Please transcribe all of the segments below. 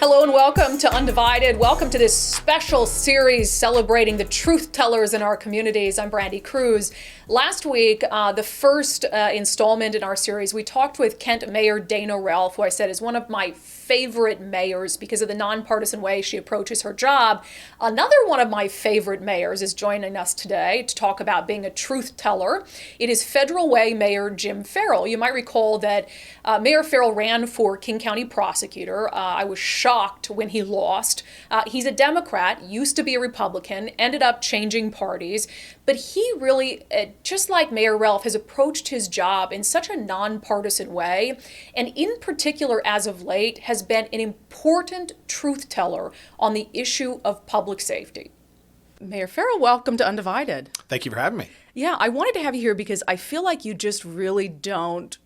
Hello and welcome to Undivided. Welcome to this special series celebrating the truth tellers in our communities. I'm Brandi Kruse. Last week, the first installment in our series, we talked with Kent Mayor Dana Ralph, who I said is one of my favorite mayors because of the nonpartisan way she approaches her job. Another one of my favorite mayors is joining us today to talk about being a truth teller. It is federal Way Mayor Jim Ferrell. You might recall that Mayor Ferrell ran for King County prosecutor. I was shocked when he lost. He's a Democrat, used to be a Republican, ended up changing parties, but he really, just like Mayor Ralph, has approached his job in such a nonpartisan way, and in particular as of late has been an important truth teller on the issue of public safety. Mayor Ferrell, welcome to Undivided. Thank you for having me. Yeah, I wanted to have you here because I feel like you just really don't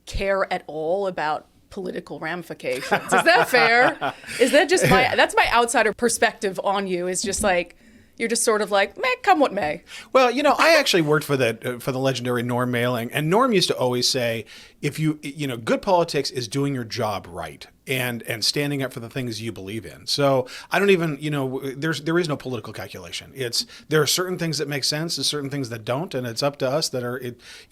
care at all about political ramifications. Is that fair? Is that just that's my outsider perspective on you, is just like, you're just sort of like, meh, come what may. Well, you know, I actually worked for the legendary Norm Mailing, and Norm used to always say, if good politics is doing your job right and standing up for the things you believe in. So I don't even, there is no political calculation. There are certain things that make sense and certain things that don't, and it's up to us that are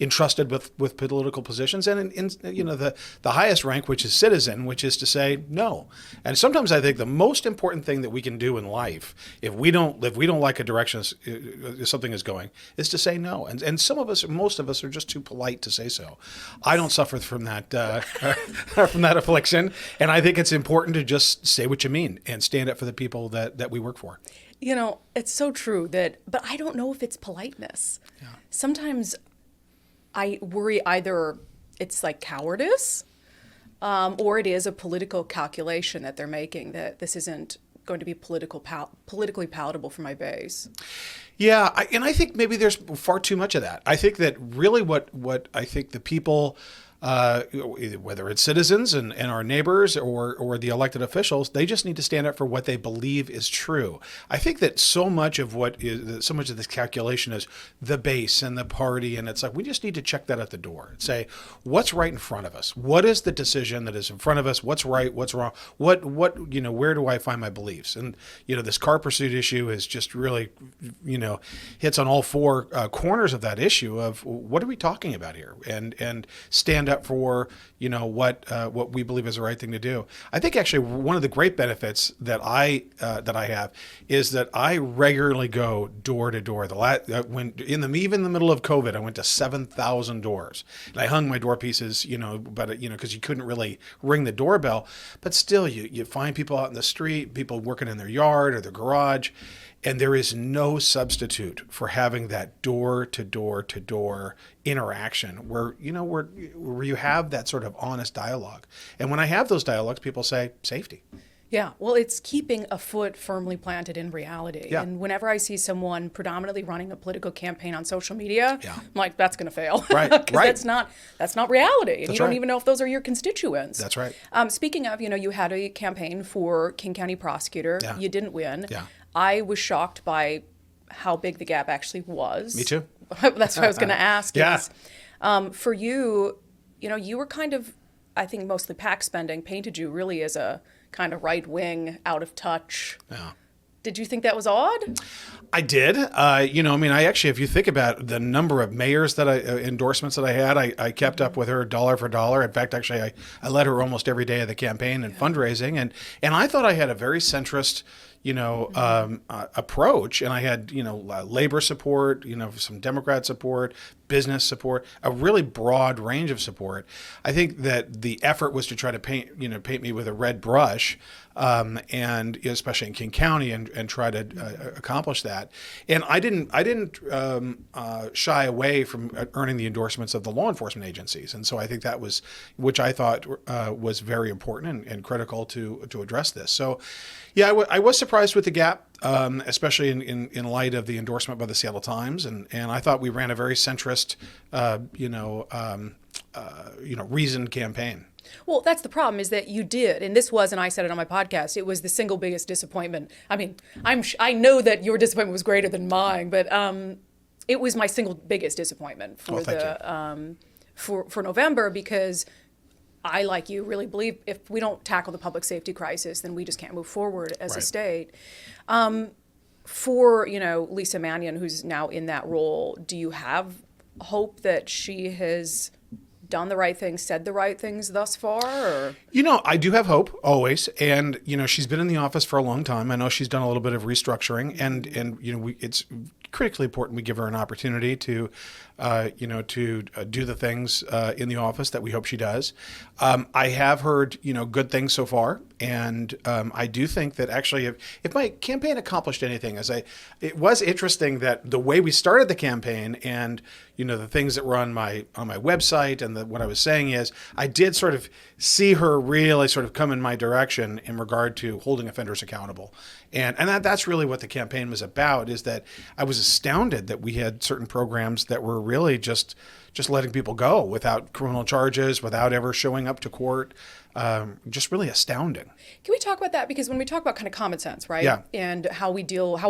entrusted with political positions and in the highest rank, which is citizen, which is to say no. And sometimes I think the most important thing that we can do in life, if we don't like a direction something is going, is to say no. And most of us are just too polite to say so. I don't suffer from that from that affliction. And I think it's important to just say what you mean and stand up for the people that we work for. You know, it's so true but I don't know if it's politeness. Yeah. Sometimes I worry either it's like cowardice or it is a political calculation that they're making, that this isn't going to be politically palatable for my base. Yeah, I think maybe there's far too much of that. I think that really what I think the people, whether it's citizens and our neighbors or the elected officials, they just need to stand up for what they believe is true. I think that so much of this calculation is the base and the party, and it's like we just need to check that at the door and say, what's right in front of us? What is the decision that is in front of us? What's right? What's wrong? Where do I find my beliefs? And this car pursuit issue is just really, hits on all four corners of that issue of what are we talking about here, and stand up for what we believe is the right thing to do. I think actually one of the great benefits that I have is that I regularly go door to door. Even in the middle of COVID, I went to 7,000 doors, and I hung my door pieces, because you couldn't really ring the doorbell. But still, you find people out in the street, people working in their yard or their garage. And there is no substitute for having that door to door interaction where you have that sort of honest dialogue. And when I have those dialogues, people say safety. Yeah, well, it's keeping a foot firmly planted in reality. Yeah. And whenever I see someone predominantly running a political campaign on social media, yeah, I'm like, that's going to fail. Right, right. That's not reality. And that's you don't right. even know if those are your constituents. That's right. Speaking of, you had a campaign for King County prosecutor. Yeah. You didn't win. Yeah. I was shocked by how big the gap actually was. Me too. That's what I was going to ask. Yeah. For you, you were kind of, I think mostly PAC spending painted you really as a kind of right-wing, out of touch. Yeah. Did you think that was odd? I did. I actually, if you think about the number of mayors endorsements that I had, I kept up with her dollar for dollar. In fact, actually, I led her almost every day of the campaign and fundraising. And I thought I had a very centrist, approach. And I had, labor support, some Democrat support, business support, a really broad range of support. I think that the effort was to try to paint me with a red brush, and especially in King County, and try to accomplish that. And I didn't shy away from earning the endorsements of the law enforcement agencies. And so I think that was, which I thought was very important and critical to address this. So, yeah, I was surprised with the gap, especially in light of the endorsement by the Seattle Times, and I thought we ran a very centrist, reasoned campaign. Well, that's the problem, is that you did, and this was, and I said it on my podcast, it was the single biggest disappointment. I mean, I know that your disappointment was greater than mine, but it was my single biggest disappointment for for November, because I, like you, really believe if we don't tackle the public safety crisis, then we just can't move forward as a state. For, Lisa Mannion, who's now in that role, do you have hope that she has done the right things, said the right things thus far? Or? I do have hope always. And, she's been in the office for a long time. I know she's done a little bit of restructuring and it's critically important we give her an opportunity to do the things in the office that we hope she does. I have heard, good things so far. And I do think that actually if my campaign accomplished anything, it was interesting that the way we started the campaign and, the things that were on my website and what I was saying is I did sort of see her really sort of come in my direction in regard to holding offenders accountable. And that's really what the campaign was about, is that I was astounded that we had certain programs that were really just letting people go without criminal charges, without ever showing up to court. Just really astounding. Can we talk about that? Because when we talk about kind of common sense, right? Yeah. And how we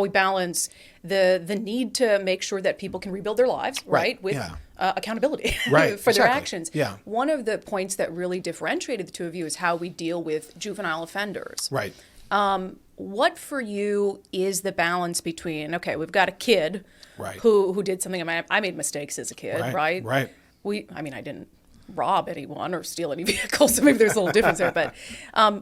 balance the need to make sure that people can rebuild their lives, right? With accountability for their actions. Yeah. One of the points that really differentiated the two of you is how we deal with juvenile offenders. Right. What for you is the balance between, okay, we've got a kid who did something, I made mistakes as a kid, right? Right. I didn't rob anyone or steal any vehicles, so maybe there's a little difference there, but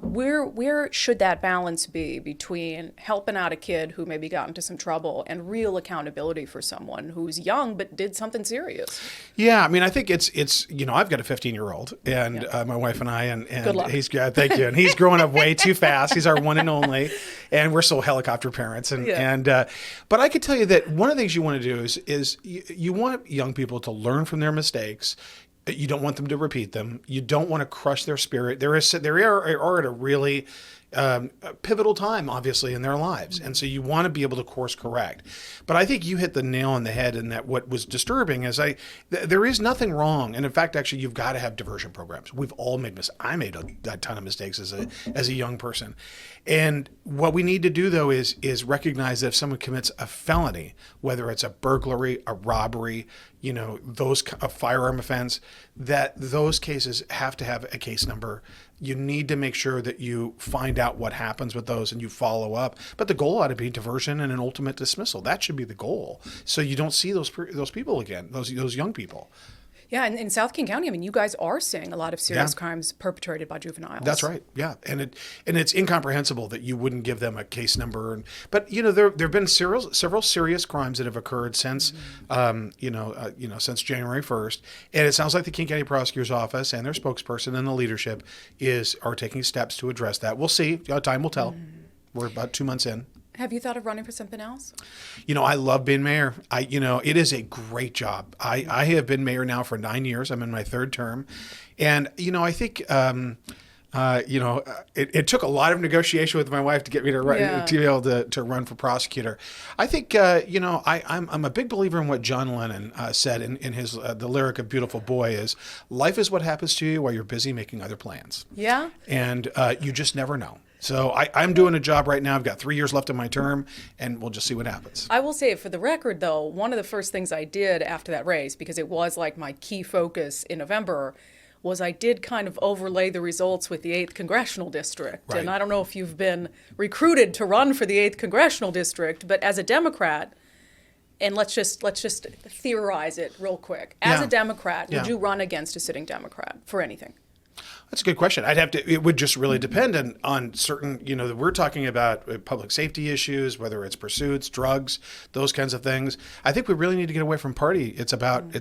where should that balance be between helping out a kid who maybe got into some trouble and real accountability for someone who's young but did something serious? Yeah, I think it's I've got a 15-year-old and my wife and I and Good luck. Thank you, and he's growing up way too fast. He's our one and only, and we're still helicopter parents but I could tell you that one of the things you want to do is you want young people to learn from their mistakes. You don't want them to repeat them. You don't want to crush their spirit. They are at a really pivotal time, obviously, in their lives. And so you want to be able to course correct. But I think you hit the nail on the head in that what was disturbing is there is nothing wrong. And in fact, actually, you've got to have diversion programs. We've all made mistakes. I made a ton of mistakes as a young person. And what we need to do, though, is recognize that if someone commits a felony, whether it's a burglary, a robbery, a firearm offense, that those cases have to have a case number. You need to make sure that you find out what happens with those and you follow up. But the goal ought to be diversion and an ultimate dismissal. That should be the goal. So you don't see those people again, those young people. Yeah, and in South King County, you guys are seeing a lot of serious crimes perpetrated by juveniles. That's right. Yeah, and it's incomprehensible that you wouldn't give them a case number. But there've been several serious crimes that have occurred since since January 1st, and it sounds like the King County Prosecutor's Office and their spokesperson and the leadership are taking steps to address that. We'll see. Time will tell. We're about 2 months in. Have you thought of running for something else? I love being mayor. It is a great job. I have been mayor now for 9 years. I'm in my third term. And, I think, it took a lot of negotiation with my wife to get me to be able to run for prosecutor. I think, I'm a big believer in what John Lennon said in his the lyric of Beautiful Boy is, life is what happens to you while you're busy making other plans. Yeah. And you just never know. So I'm doing a job right now. I've got 3 years left in my term, and we'll just see what happens. I will say, for the record, though, one of the first things I did after that race, because it was like my key focus in November, was I did kind of overlay the results with the 8th Congressional District. Right. And I don't know if you've been recruited to run for the 8th Congressional District, but as a Democrat, and let's just theorize it real quick. As a Democrat, would you run against a sitting Democrat for anything? That's a good question. It would just really depend on certain, we're talking about public safety issues, whether it's pursuits, drugs, those kinds of things. I think we really need to get away from party. It's about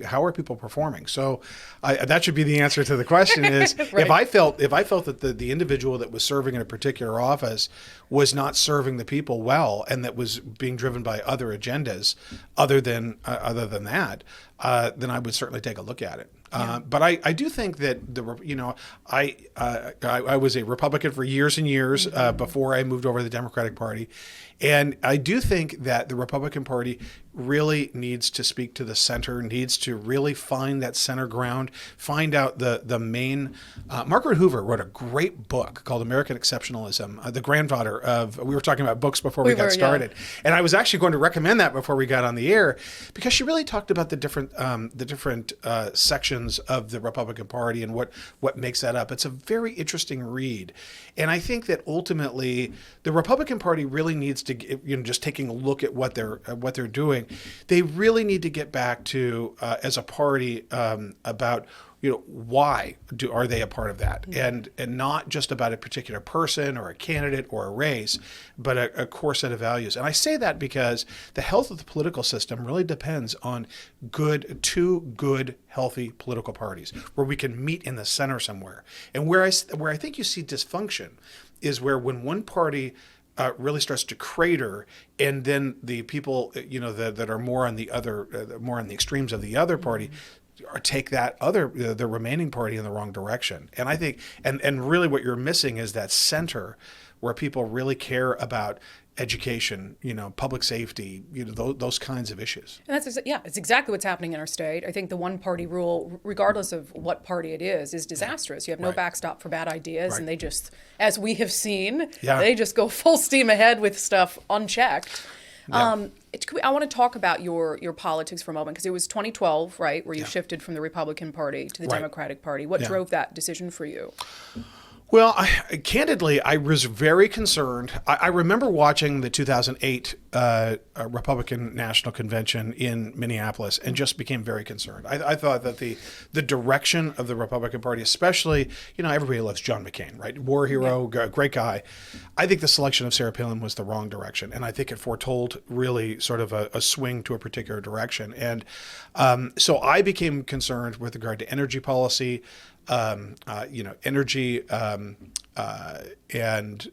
how are people performing? So that should be the answer to the question is Right. if I felt that the individual that was serving in a particular office was not serving the people well and that was being driven by other agendas other than that, then I would certainly take a look at it. But I do think that I was a Republican for years and years before I moved over to the Democratic Party, and I do think that the Republican Party really needs to speak to the center, needs to really find that center ground, find out the main. Margaret Hoover wrote a great book called American Exceptionalism, the grandfather of, we were talking about books before we got started. Yeah. And I was actually going to recommend that before we got on the air, because she really talked about the different sections of the Republican Party and what makes that up. It's a very interesting read. And I think that ultimately the Republican Party really needs to, just taking a look at what they're doing, they really need to get back to, as a party, about why are they a part of that, and not just about a particular person or a candidate or a race, but a core set of values. And I say that because the health of the political system really depends on two good, healthy political parties where we can meet in the center somewhere. And where I think you see dysfunction is where when one party really starts to crater, and then the people that are more on the extremes of the other party or take the remaining party in the wrong direction. And I think, and really what you're missing is that center where people really care about education, public safety, those kinds of issues. And it's exactly what's happening in our state. I think the one party rule, regardless of what party it is disastrous. You have no backstop for bad ideas, and they just, as we have seen, they just go full steam ahead with stuff unchecked. Yeah. I want to talk about your politics for a moment, because it was 2012, right, where you shifted from the Republican Party to the Democratic Party. What drove that decision for you? Well, candidly, I was very concerned. I remember watching the 2008 Republican National Convention in Minneapolis and just became very concerned. I thought that the direction of the Republican Party, especially, everybody loves John McCain, right? War hero, great guy. I think the selection of Sarah Palin was the wrong direction, and I think it foretold really sort of a swing to a particular direction. And so I became concerned with regard to energy policy, energy and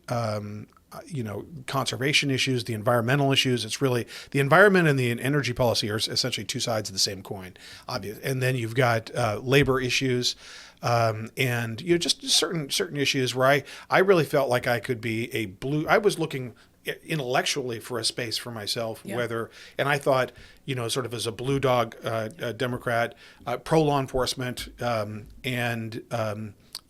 conservation issues, the environmental issues. It's really the environment and the energy policy are essentially two sides of the same coin, obvious. And then you've got labor issues, and just certain issues where I really felt like I could be I was looking intellectually for a space for myself, and I thought, sort of as a blue dog Democrat, pro law enforcement, and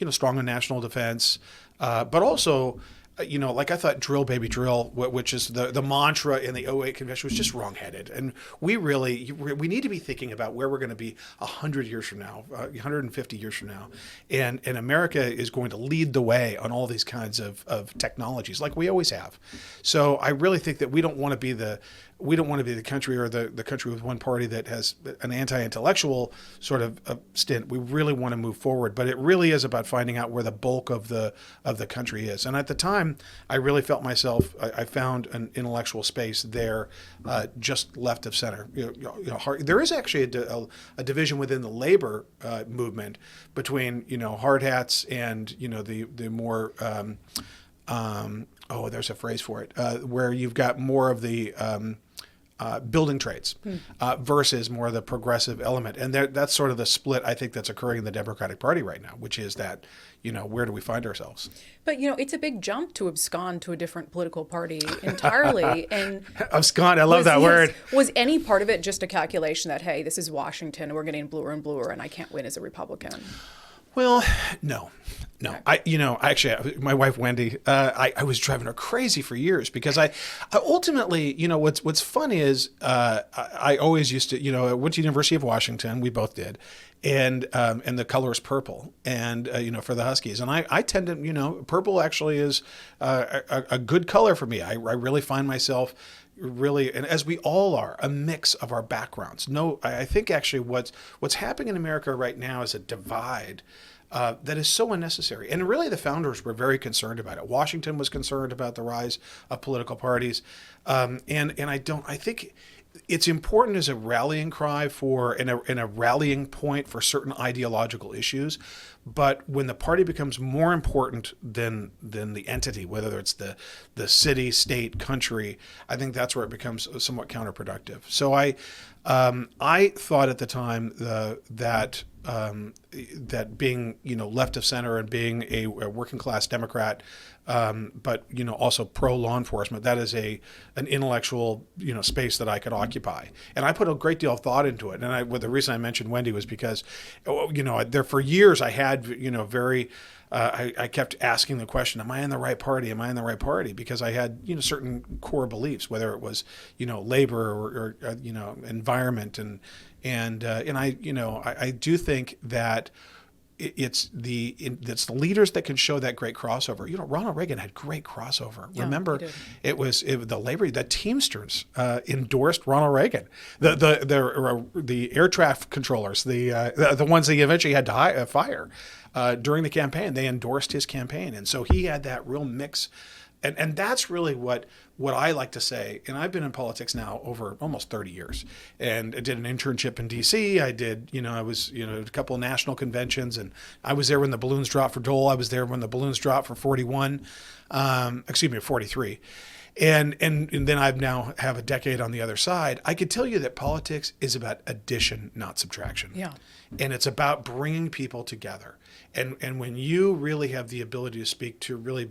strong on national defense, but also, like I thought drill baby drill, which is the mantra in the '08 convention, was just wrongheaded. And we need to be thinking about where we're going to be 100 years from now, 150 years from now. And America is going to lead the way on all these kinds of technologies like we always have. So I really think that we don't want to be the country, or the country with one party that has an anti-intellectual sort of stint. We really want to move forward, but it really is about finding out where the bulk of the country is. And at the time, I really felt myself. I found an intellectual space there, just left of center. There is actually a division within the labor movement between hard hats and the more. There's a phrase for it, where you've got more of the building trades versus more of the progressive element. And that's sort of the split, I think, that's occurring in the Democratic Party right now, which is that, where do we find ourselves? But, it's a big jump to abscond to a different political party entirely. And abscond, I love that word. Was any part of it just a calculation that, hey, this is Washington, we're getting bluer and bluer, and I can't win as a Republican? Well, no. Actually, my wife Wendy, I was driving her crazy for years because I ultimately, what's fun is I always used to, I went to University of Washington. We both did, and the color is purple, and for the Huskies, and I tend to, purple actually is a good color for me. I really find myself. Really, and as we all are, a mix of our backgrounds. I think actually what's happening in America right now is a divide that is so unnecessary. And really the founders were very concerned about it. Washington was concerned about the rise of political parties. I think it's important as a rallying cry and a rallying point for certain ideological issues. But when the party becomes more important than the entity, whether it's the city, state, country, I think that's where it becomes somewhat counterproductive. So I thought at the time that that being left of center and being a working class Democrat, but also pro law enforcement, that is an intellectual space that I could occupy, and I put a great deal of thought into it. And the reason I mentioned Wendy was because there for years I had very. I kept asking the question, am I in the right party? Am I in the right party? Because I had, certain core beliefs, whether it was, labor or environment. And I do think that it's the leaders that can show that great crossover. Ronald Reagan had great crossover. Yeah, remember, it was the Teamsters endorsed Ronald Reagan. The air traffic controllers, the ones that he eventually had to fire during the campaign, they endorsed his campaign, and so he had that real mix. And that's really what I like to say. And I've been in politics now over almost 30 years. And I did an internship in D.C. I did, I was, a couple of national conventions. And I was there when the balloons dropped for Dole. I was there when the balloons dropped for 43. And then I've now have a decade on the other side. I could tell you that politics is about addition, not subtraction. Yeah. And it's about bringing people together. And when you really have the ability to speak to really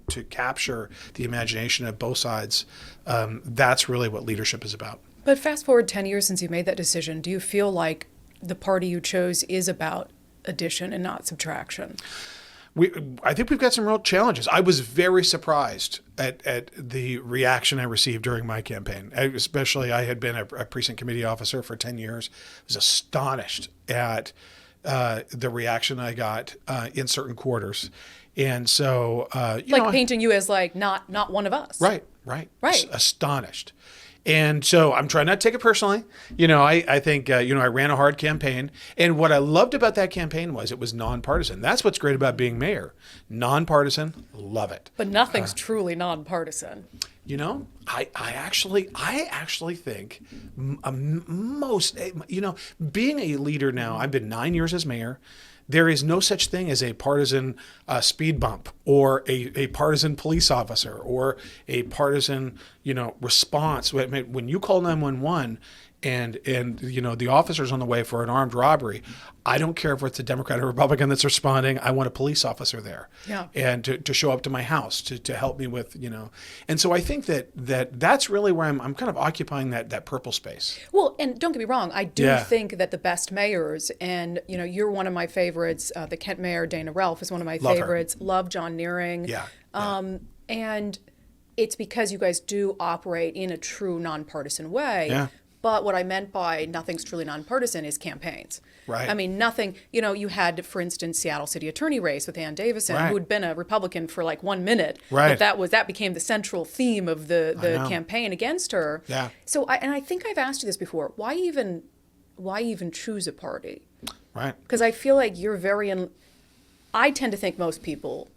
to capture the imagination of both sides, that's really what leadership is about. But fast forward 10 years since you made that decision, do you feel like the party you chose is about addition and not subtraction? I think we've got some real challenges. I was very surprised at the reaction I received during my campaign. Especially, I had been a precinct committee officer for 10 years. I was astonished at the reaction I got in certain quarters. And so, painting you as not one of us. Right. Astonished. And so I'm trying not to take it personally. I think, I ran a hard campaign. And what I loved about that campaign was it was nonpartisan. That's what's great about being mayor. Nonpartisan, love it. But nothing's truly nonpartisan. I actually think most, being a leader now, I've been 9 years as mayor. There is no such thing as a partisan speed bump or a partisan police officer or a partisan, response. When you call 911 and the officer's on the way for an armed robbery, I don't care if it's a Democrat or Republican that's responding. I want a police officer there, and to show up to my house to help me with, And so I think that's really where I'm kind of occupying that purple space. Well, and don't get me wrong, I do think that the best mayors, and you're one of my favorites. The Kent mayor Dana Ralph is one of my favorites. Love John Nearing. And it's because you guys do operate in a true nonpartisan way. Yeah. But what I meant by nothing's truly nonpartisan is campaigns. Right. I mean, nothing, you had, for instance, Seattle city attorney race with Ann Davison, who had been a Republican for 1 minute. Right. But that became the central theme of the campaign against her. Yeah. So, I think I've asked you this before. Why even choose a party? Right. Because I feel like you're I tend to think most people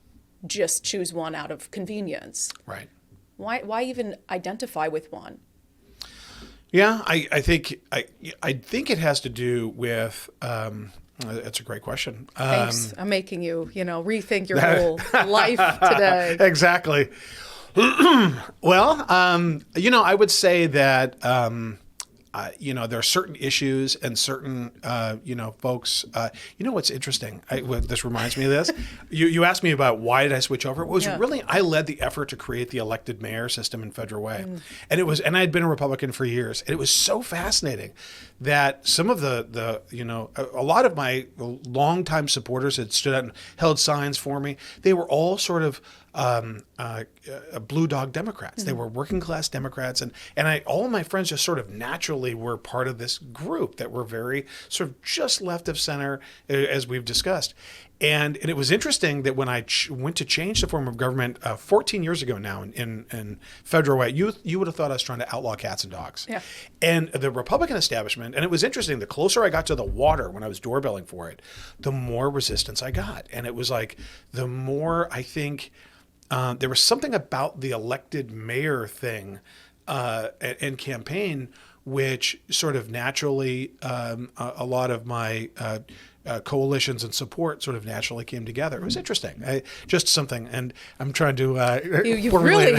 just choose one out of convenience. Right. Why even identify with one? Yeah, I think it has to do with. That's a great question. Thanks. I'm making you, rethink your whole life today. Exactly. Well, I would say that there are certain issues and certain folks. What's interesting? This reminds me of this. You asked me about why did I switch over? It was really I led the effort to create the elected mayor system in Federal Way, and I had been a Republican for years, and it was so fascinating that some of a lot of my longtime supporters had stood out and held signs for me. They were all sort of blue dog Democrats. Mm-hmm. They were working class Democrats, and all of my friends just sort of naturally were part of this group that were very sort of just left of center, as we've discussed. And it was interesting that when I went to change the form of government 14 years ago now in Federal Way, you would have thought I was trying to outlaw cats and dogs. Yeah. And the Republican establishment, and it was interesting, the closer I got to the water when I was doorbelling for it, the more resistance I got. And it was like the more I think there was something about the elected mayor thing and campaign which sort of naturally a lot of my coalitions and support sort of naturally came together. It was interesting. Just something, and I'm trying to. You really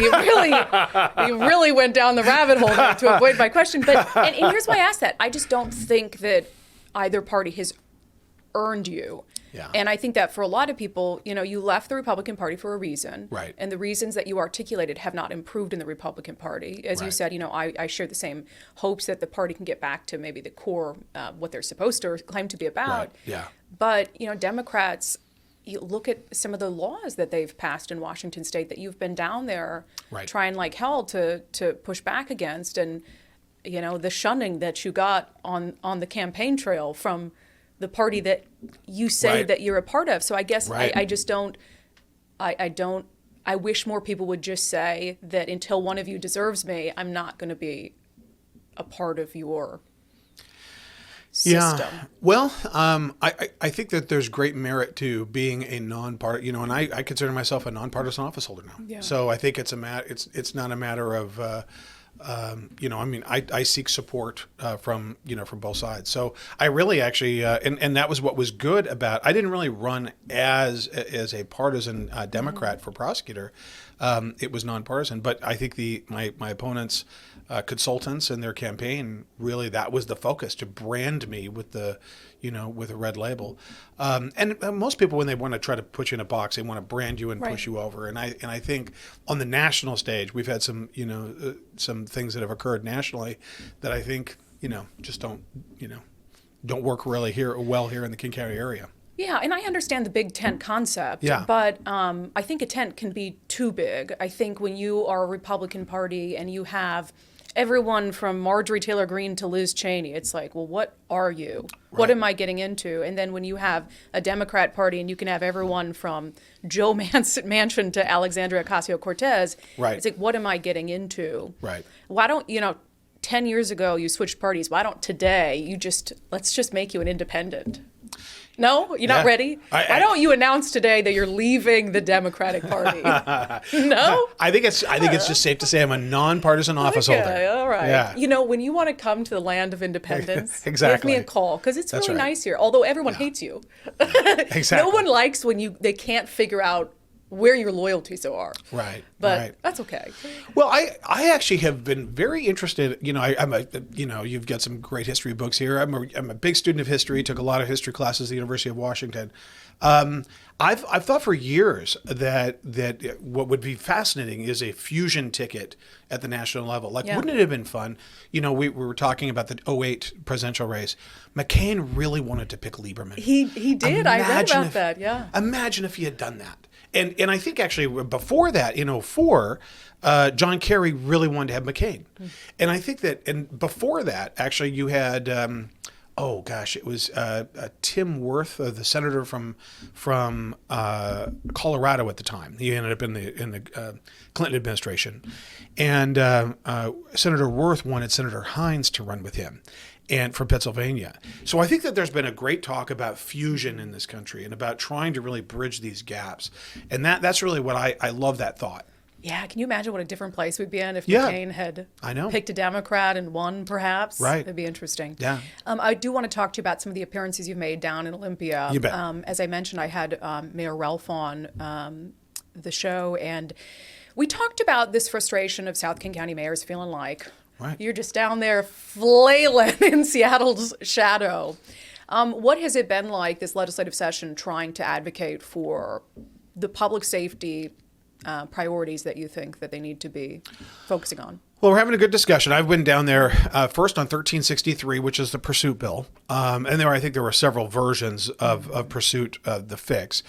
went down the rabbit hole there to avoid my question. But and here's why I asked that. I just don't think that either party has earned you. Yeah. And I think that for a lot of people, you left the Republican Party for a reason. Right. And the reasons that you articulated have not improved in the Republican Party. As you said, I share the same hopes that the party can get back to maybe the core, what they're supposed to claim to be about. Right. Yeah. But, Democrats, you look at some of the laws that they've passed in Washington State that you've been down there trying like hell to push back against. And, the shunning that you got on the campaign trail from the party that you say that you're a part of. So I guess I just don't, I wish more people would just say that until one of you deserves me, I'm not going to be a part of your system. Yeah. Well, I think that there's great merit to being a non-partisan, and I consider myself a non-partisan office holder now. Yeah. So I think it's not a matter of, I seek support from both sides. So I really actually, and that was what was good about. I didn't really run as a partisan Democrat for prosecutor. It was nonpartisan, but I think my opponents, consultants and their campaign, really that was the focus, to brand me with with a red label. And most people, when they want to try to put you in a box, they want to brand you and push you over. And I think on the national stage, we've had some things that have occurred nationally that I think just don't work really well here in the King County area. Yeah, and I understand the big tent concept, but I think a tent can be too big. I think when you are a Republican Party and you have everyone from Marjorie Taylor Greene to Liz Cheney, it's like, well, what are you? Right. What am I getting into? And then when you have a Democrat Party and you can have everyone from Joe Manchin to Alexandria Ocasio-Cortez, it's like, what am I getting into? Right. Why don't, 10 years ago you switched parties. Why don't today let's just make you an independent? No? You're not ready? Why don't you announce today that you're leaving the Democratic Party? No? I think it's just safe to say I'm a nonpartisan office holder. All right. Yeah. When you want to come to the land of independence, give me a call, because it's really nice here, although everyone hates you. No one likes when they can't figure out where your loyalties are. Right. But that's okay. Well, I actually have been very interested. You've got some great history books here. I'm a big student of history, took a lot of history classes at the University of Washington. I've thought for years that what would be fascinating is a fusion ticket at the national level. Wouldn't it have been fun? We were talking about the 2008 presidential race. McCain really wanted to pick Lieberman. He did. I read about that. Yeah. Imagine if he had done that. And I think actually before that, in 2004, John Kerry really wanted to have McCain. And I think that, and before that, actually, you had, it was Tim Wirth, the senator from Colorado at the time. He ended up in the Clinton administration. And Senator Wirth wanted Senator Hines to run with him, and from Pennsylvania. So I think that there's been a great talk about fusion in this country and about trying to really bridge these gaps. And that's really what I love that thought. Yeah, can you imagine what a different place we'd be in if McCain had picked a Democrat and won, perhaps? Right. It'd be interesting. Yeah. I do want to talk to you about some of the appearances you've made down in Olympia. You bet. As I mentioned, I had Mayor Ralph on the show, and we talked about this frustration of South King County mayors feeling like you're just down there flailing in Seattle's shadow. What has it been like this legislative session trying to advocate for the public safety priorities that you think that they need to be focusing on? Well, we're having a good discussion. I've been down there first on 1363, which is the pursuit bill. And I think there were several versions of pursuit, the fix.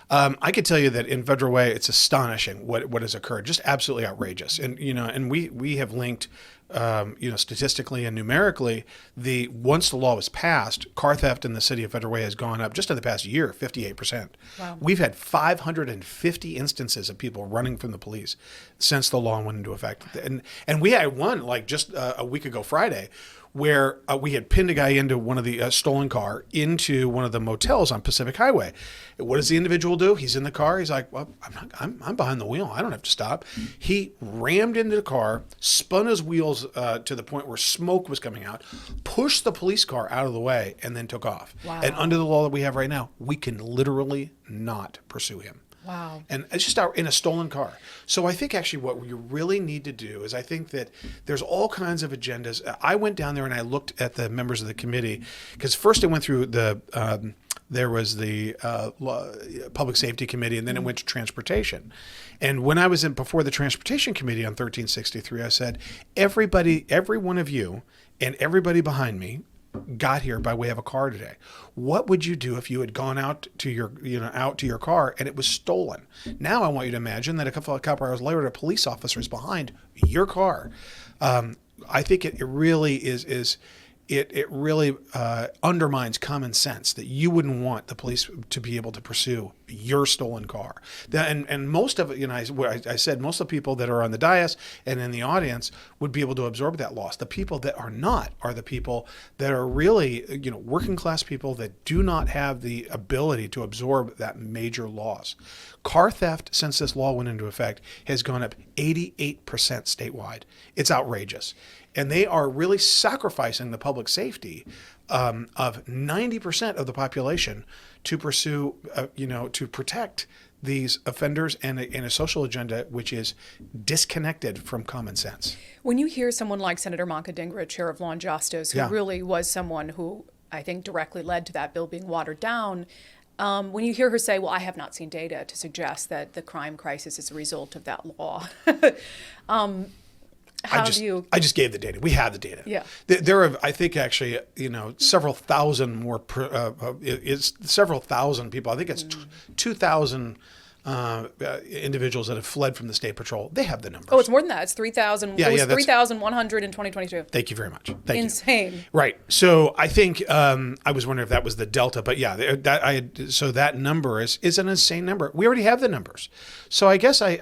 I could tell you that in Federal Way, it's astonishing what has occurred, just absolutely outrageous. And and we have linked, statistically and numerically, once the law was passed, car theft in the city of Federal Way has gone up just in the past year, 58%. Wow. We've had 550 instances of people running from the police since the law went into effect, and we had one just a week ago Friday, where we had pinned a guy into one of the stolen car into one of the motels on Pacific Highway. What does the individual do? He's in the car. He's like, well, I'm behind the wheel. I don't have to stop. He rammed into the car, spun his wheels to the point where smoke was coming out, pushed the police car out of the way, and then took off. Wow. And under the law that we have right now, we can literally not pursue him. Wow. And it's just in a stolen car. So I think actually what you really need to do is, I think that there's all kinds of agendas. I went down there and I looked at the members of the committee, because first I went through the there was the Public Safety Committee, and then it went to Transportation. And when I was before the Transportation Committee on 1363, I said, every one of you and everybody behind me got here by way of a car today. What would you do if you had gone out to your car and it was stolen? Now I want you to imagine that a couple hours later, a police officer is behind your car. I think it really is. It really undermines common sense that you wouldn't want the police to be able to pursue your stolen car. And most of it, I said most of the people that are on the dais and in the audience would be able to absorb that loss. The people that are not are the people that are really, working class people that do not have the ability to absorb that major loss. Car theft, since this law went into effect, has gone up 88% statewide. It's outrageous. And they are really sacrificing the public safety of 90% of the population to pursue, to protect these offenders and a social agenda which is disconnected from common sense. When you hear someone like Senator Manka Dingra, Chair of Law and Justice, who really was someone who I think directly led to that bill being watered down, when you hear her say, well, I have not seen data to suggest that the crime crisis is a result of that law. I just gave the data. We have the data. Yeah. There are, I think, actually, several thousand more. It's several thousand people. I think it's 2,000 individuals that have fled from the state patrol. They have the numbers. Oh, it's more than that. It's 3,000. Yeah, it was 3,100 in 2022. Thank you very much. Thank Insane. you. Right. So I think I was wondering if that was the delta, but yeah, that number is an insane number. We already have the numbers. So I guess I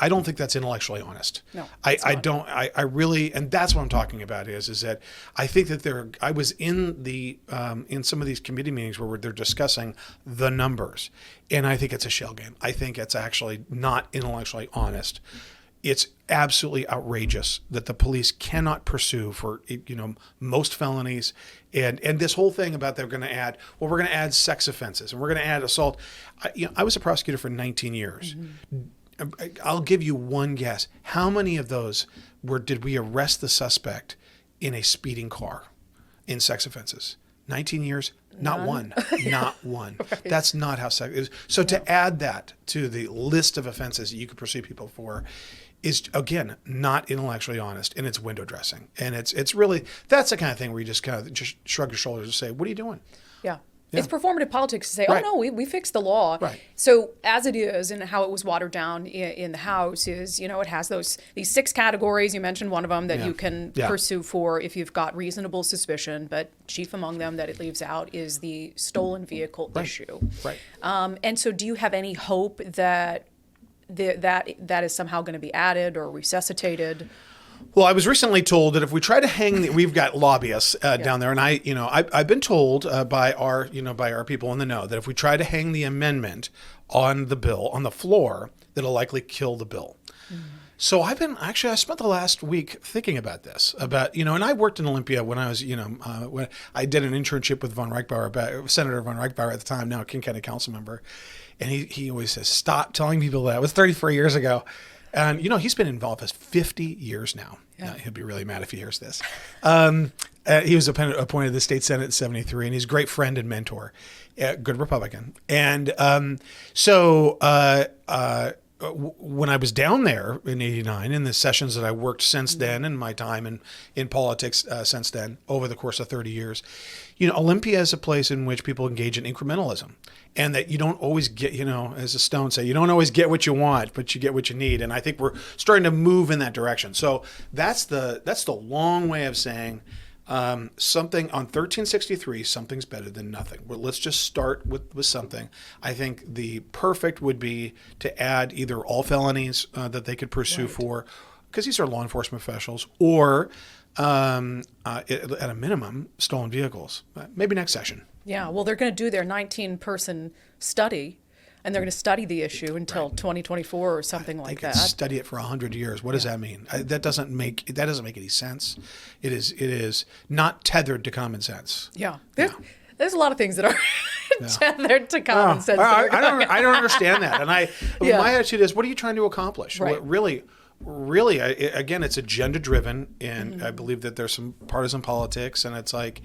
don't think that's intellectually honest. No, I really, and that's what I'm talking about is that I think that I was in in some of these committee meetings where they're discussing the numbers, and I think it's a shell game. I think it's actually not intellectually honest. It's absolutely outrageous that the police cannot pursue for most felonies, and this whole thing about we're going to add sex offenses and we're going to add assault. I was a prosecutor for 19 years. Mm-hmm. I'll give you one guess. How many of those did we arrest the suspect in a speeding car in sex offenses? 19 years, not one, not one. Right. That's not how sex is. So to add that to the list of offenses that you could pursue people for is, again, not intellectually honest, and it's window dressing. And it's really, that's the kind of thing where you just kind of just shrug your shoulders and say, what are you doing? Yeah. It's performative politics to say, right. oh, no, we fixed the law. Right. So as it is and how it was watered down in the House is, it has these 6 categories. You mentioned one of them that you can pursue for if you've got reasonable suspicion, but chief among them that it leaves out is the stolen vehicle issue. Right. And so do you have any hope that that is somehow going to be added or resuscitated? Well, I was recently told that if we try to hang, we've got lobbyists down there, and I've been told by our people in the know that if we try to hang the amendment on the bill on the floor, that'll likely kill the bill. Mm-hmm. So I spent the last week thinking about this, and I worked in Olympia when I was, when I did an internship with Senator Von Reichbauer at the time, now a King County Council member, and he always says, stop telling people that. It was 34 years ago. And, he's been involved for 50 years now. Yeah. He'll be really mad if he hears this. He was appointed to the state senate in 73, and he's a great friend and mentor, good Republican. And when I was down there in 89, in the sessions that I worked since then and my time in politics since then, over the course of 30 years, Olympia is a place in which people engage in incrementalism, and that you don't always get, as the Stones say, you don't always get what you want, but you get what you need. And I think we're starting to move in that direction. So that's the long way of saying something on 1363, something's better than nothing. Well, let's just start with something. I think the perfect would be to add either all felonies that they could pursue for, because these are law enforcement professionals, or at a minimum, stolen vehicles. Maybe next session. Yeah, well, they're going to do their 19-person study, and they're going to study the issue until 2024 or something like that. They could study it for 100 years. What does that mean? That doesn't make any sense. It is not tethered to common sense. Yeah. There's a lot of things that are tethered to common sense. I don't understand that. And my attitude is, what are you trying to accomplish? Right. Really, again, it's agenda driven, and I believe that there's some partisan politics, and it's like,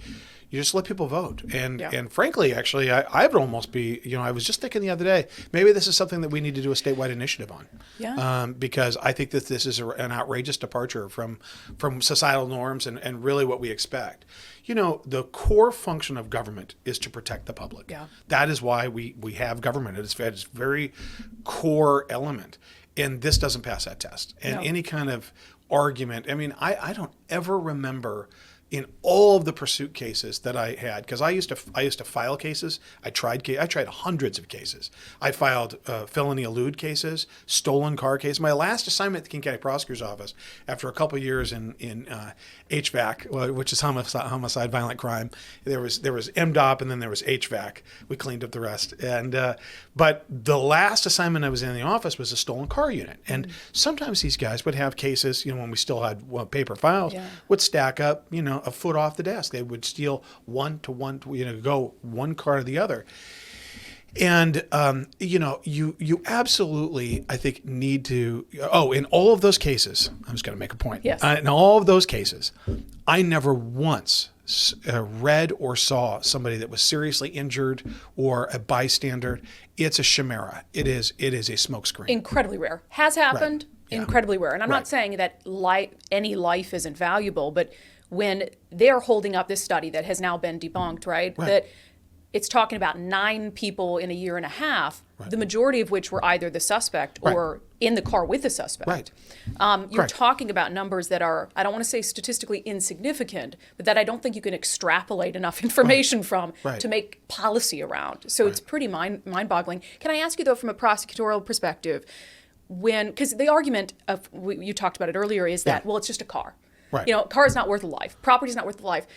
You just let people vote. And Yeah. and frankly, actually, I would almost be, I was just thinking the other day, maybe this is something that we need to do a statewide initiative on. Yeah. Because I think that this is an outrageous departure from societal norms and really what we expect. The core function of government is to protect the public. Yeah. That is why we have government. It's a very core element. And this doesn't pass that test. And No. any kind of argument, I don't ever remember in all of the pursuit cases that I had, because I used to file cases. I tried hundreds of cases. I filed felony elude cases, stolen car cases. My last assignment at the King County Prosecutor's Office, after a couple of years in HVAC, which is homicide, violent crime, there was MDOP and then there was HVAC. We cleaned up the rest. And but the last assignment I was in the office was a stolen car unit. And sometimes these guys would have cases, when we still had paper files, would stack up, a foot off the desk. They would steal one to one, go one car to the other. And, you absolutely, I think, need to, in all of those cases, I'm just going to make a point. Yes. In all of those cases, I never once read or saw somebody that was seriously injured or a bystander. It's a chimera. It is a smokescreen. Incredibly rare. Has happened. Right. Yeah. Incredibly rare. And I'm not saying that any life isn't valuable, but when they're holding up this study that has now been debunked, right? That it's talking about 9 people in a year and a half, the majority of which were either the suspect or in the car with the suspect. Right. You're talking about numbers that are, I don't want to say statistically insignificant, but that I don't think you can extrapolate enough information from to make policy around. So it's pretty mind-boggling. Can I ask you, though, from a prosecutorial perspective, because the argument of, you talked about it earlier, is that, well, it's just a car. Right. A car is not worth a life. Property is not worth a life.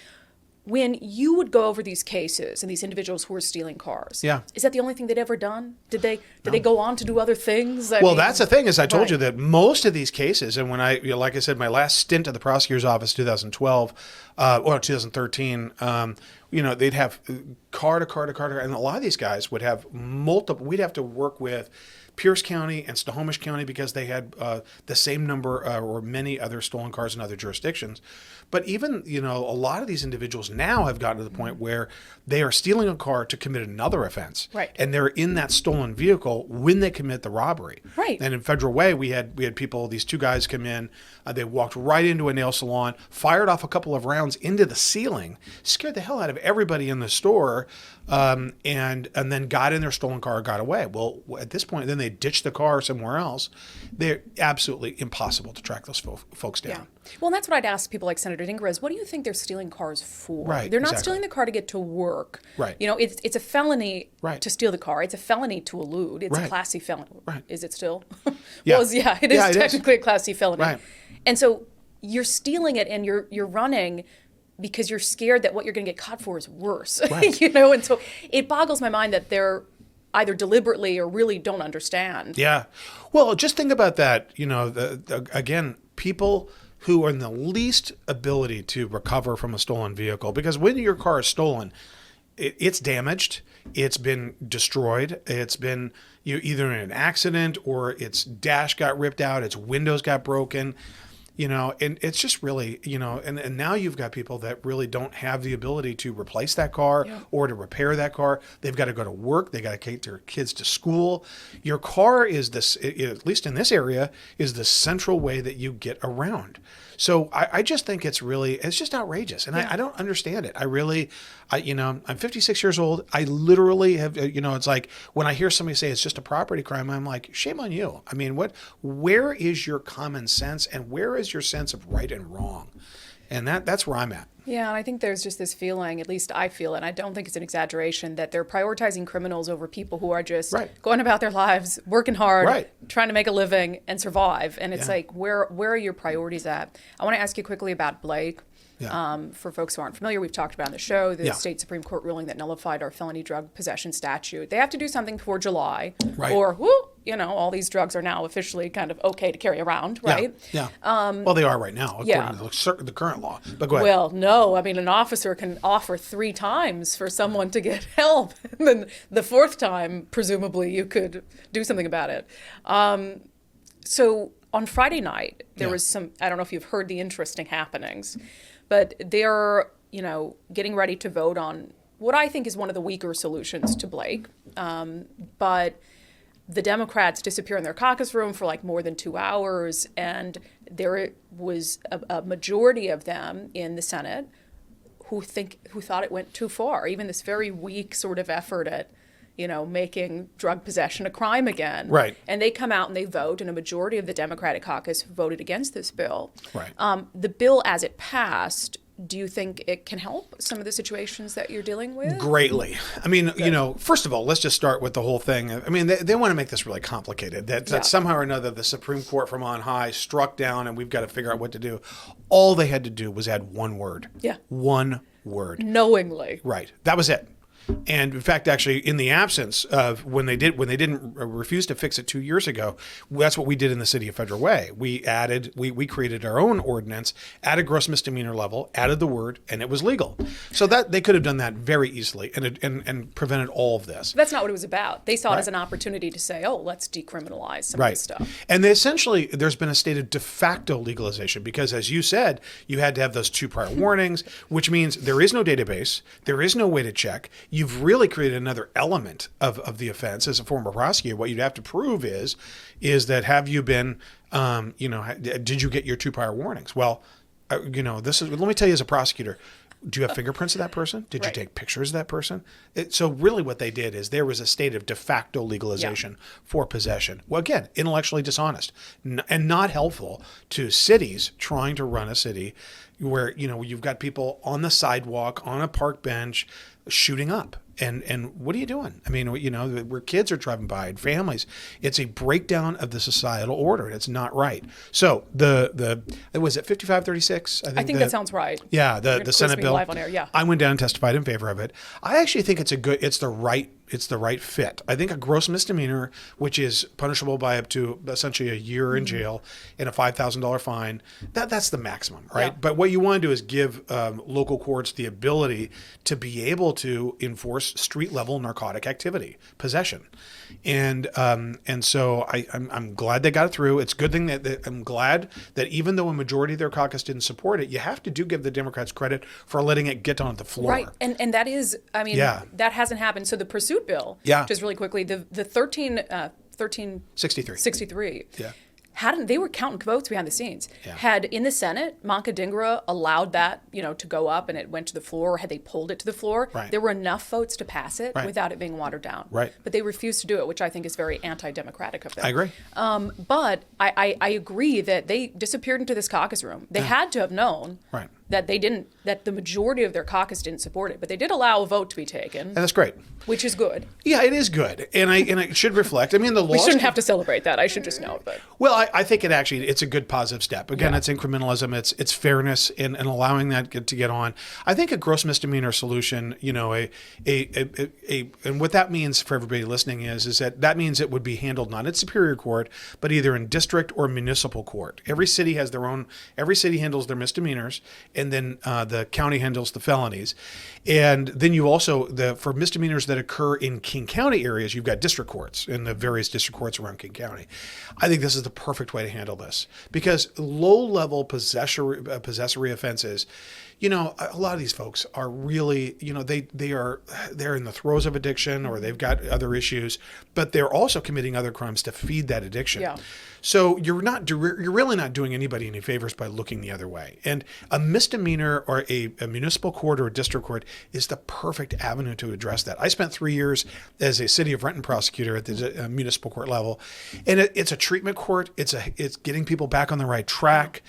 When you would go over these cases and these individuals who were stealing cars, is that the only thing they'd ever done? Did they go on to do other things? I mean, that's the thing, is I told you that most of these cases, and when like I said, my last stint at the prosecutor's office, 2012, or 2013, they'd have car to car to car, and a lot of these guys would have multiple. We'd have to work with Pierce County and Snohomish County because they had the same number or many other stolen cars in other jurisdictions. But even, a lot of these individuals now have gotten to the point where they are stealing a car to commit another offense. Right. And they're in that stolen vehicle when they commit the robbery. Right. And in Federal Way, we had people, these 2 guys come in, they walked right into a nail salon, fired off a couple of rounds into the ceiling, scared the hell out of everybody in the store, and then got in their stolen car, got away. Well, at this point, then they ditched the car somewhere else. They're absolutely impossible to track those folks down. Yeah. Well, and that's what I'd ask people like Senator Ingres. What do you think they're stealing cars for? Right, They're not exactly. stealing the car to get to work. Right. It's a felony Right. to steal the car. It's a felony to elude. It's a Right. Class C felony. Right. Is it still? Yeah. Well, it is technically a Class C felony. Right. And so you're stealing it and you're running because you're scared that what you're going to get caught for is worse. Right. And so it boggles my mind that they're either deliberately or really don't understand. Yeah. Well, just think about that. Again, people who are in the least ability to recover from a stolen vehicle, because when your car is stolen, it's damaged, it's been destroyed, it's been either in an accident or its dash got ripped out, its windows got broken. And it's just really, and now you've got people that really don't have the ability to replace that car or to repair that car. They've got to go to work. They got to take their kids to school. Your car is this, at least in this area, is the central way that you get around. So I just think it's just outrageous. And I don't understand it. I'm 56 years old. I literally have, it's like when I hear somebody say it's just a property crime, I'm like, shame on you. I mean, where is your common sense and where is your sense of right and wrong? And that's where I'm at. Yeah, and I think there's just this feeling, at least I feel, and I don't think it's an exaggeration, that they're prioritizing criminals over people who are just going about their lives, working hard, trying to make a living and survive. And it's like, where are your priorities at? I want to ask you quickly about Blake. For folks who aren't familiar, we've talked about on the show the state Supreme Court ruling that nullified our felony drug possession statute. They have to do something before July, or all these drugs are now officially kind of okay to carry around, right? Yeah. Well, they are right now, according to the current law. But go ahead. Well, no. I mean, an officer can offer 3 times for someone to get help, and then the 4th time, presumably, you could do something about it. So on Friday night, there was some. I don't know if you've heard the interesting happenings. But there, getting ready to vote on what I think is one of the weaker solutions to Blake. But the Democrats disappear in their caucus room for like more than 2 hours, and there was a majority of them in the Senate who thought it went too far. Even this very weak sort of effort at, making drug possession a crime again. Right. And they come out and they vote, and a majority of the Democratic caucus voted against this bill. Right. The bill, as it passed, do you think it can help some of the situations that you're dealing with? Greatly. I mean, first of all, let's just start with the whole thing. I mean, they want to make this really complicated, that somehow or another the Supreme Court from on high struck down and we've got to figure out what to do. All they had to do was add one word. Yeah. One word. Knowingly. Right. That was it. And in fact, actually, in the absence of when they didn't refuse to fix it 2 years ago, that's what we did in the city of Federal Way. We created our own ordinance, added gross misdemeanor level, added the word, and it was legal. So that they could have done that very easily and prevented all of this. That's not what it was about. They saw it as an opportunity to say, oh, let's decriminalize some of this stuff. And there's been a state of de facto legalization because, as you said, you had to have those 2 prior warnings, which means there is no database, there is no way to check. You've really created another element of the offense. As a former prosecutor, what you'd have to prove is that have you been, did you get your 2 prior warnings? Well, let me tell you as a prosecutor, do you have fingerprints of that person? Did you take pictures of that person? So really what they did is there was a state of de facto legalization for possession. Well, again, intellectually dishonest and not helpful to cities trying to run a city where, you've got people on the sidewalk, on a park bench, shooting up. And what are you doing? I mean, where kids are driving by and families, it's a breakdown of the societal order. And it's not right. So was it 5536? I think that sounds right. Yeah, the Senate bill. Live on air, yeah. I went down and testified in favor of it. I actually think it's the right fit. I think a gross misdemeanor, which is punishable by up to essentially a year in jail and a $5,000 fine, that's the maximum, right? Yeah. But what you want to do is give local courts the ability to be able to enforce street level narcotic activity, possession, and so I'm glad they got it through. It's a good thing that I'm glad that even though a majority of their caucus didn't support it, you have to give the Democrats credit for letting it get on the floor. Right, and that is, that hasn't happened. So the pursuit bill, just really quickly, the 1363, they were counting votes behind the scenes. Yeah. Had in the Senate, Manka Dhingra allowed that, to go up and it went to the floor, had they pulled it to the floor, there were enough votes to pass it without it being watered down. Right. But they refused to do it, which I think is very anti-democratic of them. I agree. But I agree that they disappeared into this caucus room. They had to have known that that the majority of their caucus didn't support it, but they did allow a vote to be taken. And that's great. Which is good. Yeah, it is good. And it should reflect. I mean, the law. We shouldn't have to celebrate that. I should just know. But I think it's a good positive step. Again, it's incrementalism. It's fairness in allowing that to get on. I think a gross misdemeanor solution, and what that means for everybody listening is that means it would be handled not in Superior Court, but either in district or municipal court. Every city has their own. Every city handles their misdemeanors, and then the county handles the felonies. And then you also, for misdemeanors that occur in King County areas, you've got district courts in the various district courts around King County. I think this is the perfect way to handle this because low-level possessory offenses, a lot of these folks are really, they're in the throes of addiction or they've got other issues, but they're also committing other crimes to feed that addiction. Yeah. So you're really not doing anybody any favors by looking the other way. And a misdemeanor or a municipal court or a district court is the perfect avenue to address that. I spent 3 years as a city of Renton prosecutor at the municipal court level, and it's a treatment court. It's getting people back on the right track.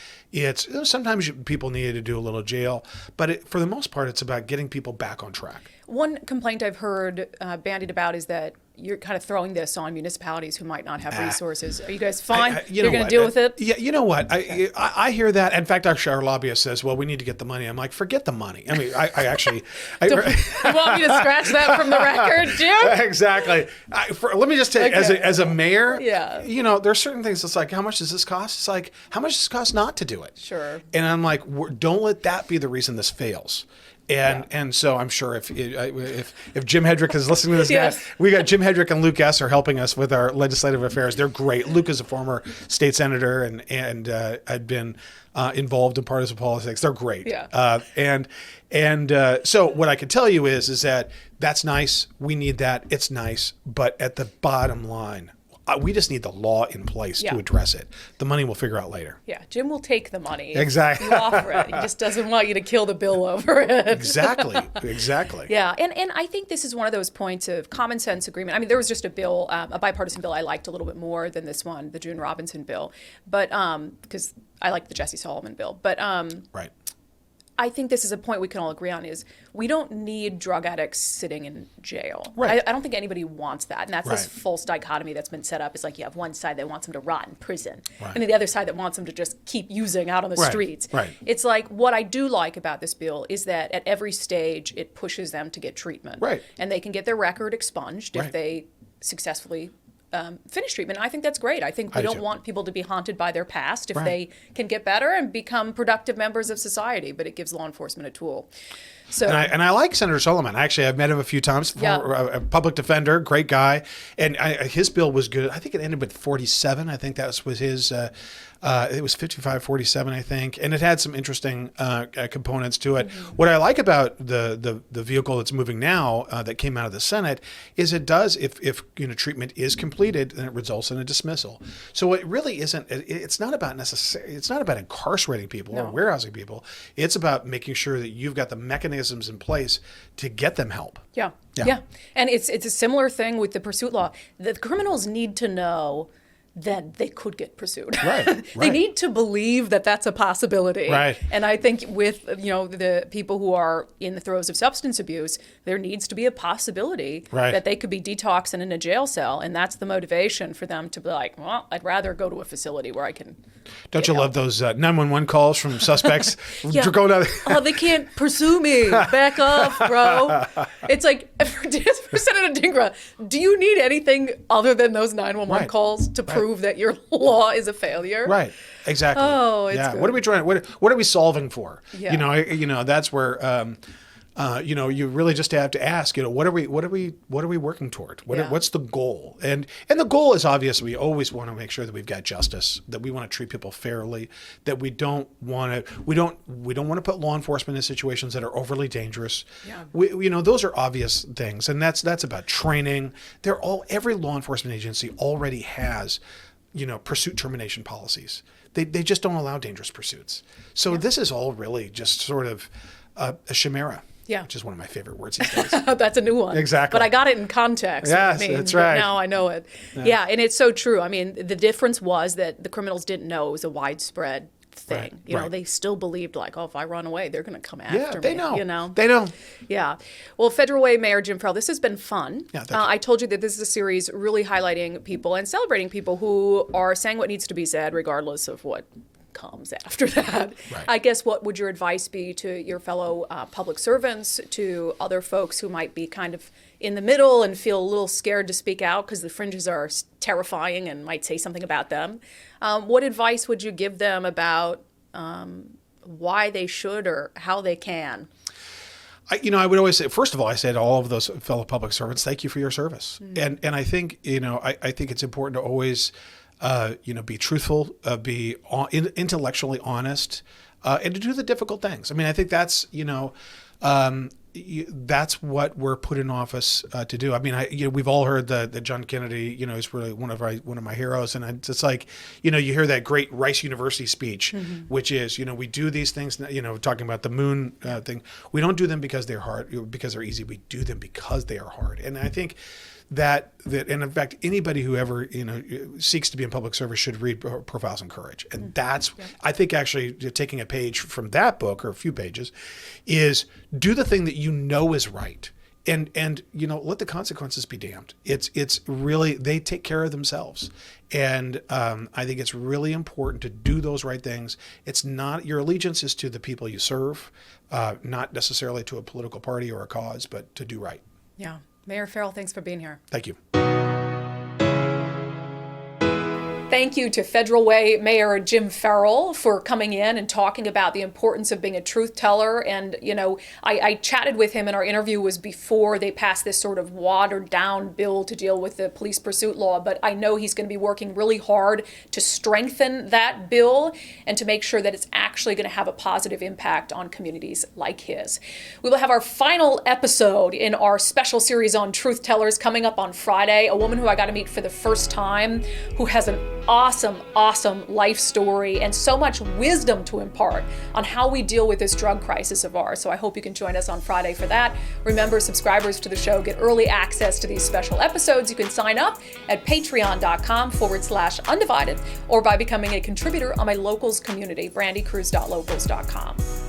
Sometimes people need to do a little jail, but for the most part, it's about getting people back on track. One complaint I've heard bandied about is that you're kind of throwing this on municipalities who might not have resources. Are you guys fine? You're going to deal with it? Yeah, you know what? I hear that. In fact, our lobbyist says, well, we need to get the money. I'm like, forget the money. I mean, I actually... You want me to scratch that from the record, Jim? Exactly. Let me just tell you, as a mayor, there's certain things that's like, how much does this cost? It's like, how much does it cost not to do it? Sure. And I'm like, don't let that be the reason this fails. And so I'm sure if Jim Hedrick is listening to this, Yes. we got Jim Hedrick and Luke S. are helping us with our legislative affairs. They're great. Luke is a former state senator and had been involved in partisan politics. They're great. Yeah. So what I can tell you is that that's nice. We need that. It's nice. But at the bottom line, we just need the law in place to address it. The money we'll figure out later. Yeah, Jim will take the money. Exactly. You offer it. He just doesn't want you to kill the bill over it. Exactly. Yeah, and I think this is one of those points of common sense agreement. I mean, there was just a bill, a bipartisan bill I liked a little bit more than this one, the June Robinson bill, but because I like the Jesse Solomon bill. But right. I think this is a point we can all agree on is we don't need drug addicts sitting in jail. Right. I don't think anybody wants that. And that's this Right. false dichotomy that's been set up. It's like you have one side that wants them to rot in prison Right. and then the other side that wants them to just keep using out on the Right. streets. Right. It's like what I do like about this bill is that at every stage it pushes them to get treatment. Right. And they can get their record expunged if Right. they successfully finish treatment. And I think that's great. I think we I do don't too. want people to be haunted by their past if Right. they can get better and become productive members of society, but it gives law enforcement a tool. So And I like Senator Solomon. Actually, I've met him a few times. Yeah. A public defender, great guy. And his bill was good. I think it ended with 47. I think that was his. It was 55-47, I think. And it had some interesting components to it. Mm-hmm. What I like about the vehicle that's moving now that came out of the Senate is it does, if treatment is completed, then it results in a dismissal. So it really isn't. It's not about It's not about incarcerating people or warehousing people. It's about making sure that you've got the mechanisms in place to get them help. Yeah. Yeah. Yeah. And it's a similar thing with the pursuit law. The criminals need to know that they could get pursued. Right, They right. need to believe that that's a possibility. Right. And I think with the people who are in the throes of substance abuse, there needs to be a possibility Right. that they could be detoxing in a jail cell, and that's the motivation for them to be like, well, I'd rather go to a facility where I can. Don't you love those 911 calls from suspects? Yeah. Going out Oh, they can't pursue me. Back off, bro. It's like, for Senator Dingra, do you need anything other than those 911 Right. calls to prove that your law is a failure? Right. Exactly. Oh, it's good. What are we trying? What are we solving for? Yeah. That's where you really just have to ask. What are we working toward? What's the goal? And the goal is obvious. We always want to make sure that we've got justice. That we want to treat people fairly. That we don't want to put law enforcement in situations that are overly dangerous. Yeah. Those are obvious things, and that's about training. Every law enforcement agency already has pursuit termination policies. They just don't allow dangerous pursuits. So this is all really just sort of a chimera. Yeah. Which is one of my favorite words these days. That's a new one. Exactly. But I got it in context. Yes, what it means, that's right. but now I know it. Yeah, and it's so true. I mean, the difference was that the criminals didn't know it was a widespread thing. Right. They still believed like, if I run away, they're going to come after me. They know. They know. Yeah. Well, Federal Way Mayor Jim Ferrell, this has been fun. Yeah, thank you. I told you that this is a series really highlighting people and celebrating people who are saying what needs to be said regardless of what comes after that. Right. I guess what would your advice be to your fellow public servants, to other folks who might be kind of in the middle and feel a little scared to speak out because the fringes are terrifying and might say something about them? What advice would you give them about why they should or how they can? I would always say, first of all, I say to all of those fellow public servants, thank you for your service. And I think, I think it's important to always, be truthful, be intellectually honest, and to do the difficult things. I mean, I think that's, that's what we're put in office to do. I mean, we've all heard that John Kennedy, is really one of my heroes, and it's like, you hear that great Rice University speech, which is, we do these things, talking about the moon thing. We don't do them because they're hard, because they're easy. We do them because they are hard, and I think that and in fact, anybody who ever seeks to be in public service should read Profiles in Courage, and that's I think actually taking a page from that book or a few pages is do the thing that is right, and let the consequences be damned. It's really, they take care of themselves, and I think it's really important to do those right things. It's not, your allegiance is to the people you serve, not necessarily to a political party or a cause, but to do right. Yeah. Mayor Ferrell, thanks for being here. Thank you. Thank you to Federal Way Mayor Jim Ferrell for coming in and talking about the importance of being a truth teller. And, I chatted with him, and our interview was before they passed this sort of watered down bill to deal with the police pursuit law. But I know he's going to be working really hard to strengthen that bill and to make sure that it's actually going to have a positive impact on communities like his. We will have our final episode in our special series on truth tellers coming up on Friday. A woman who I got to meet for the first time, who has an awesome life story and so much wisdom to impart on how we deal with this drug crisis of ours. So I hope you can join us on Friday for that. Remember, subscribers to the show get early access to these special episodes. You can sign up at patreon.com/undivided or by becoming a contributor on my locals community, brandykruse.locals.com.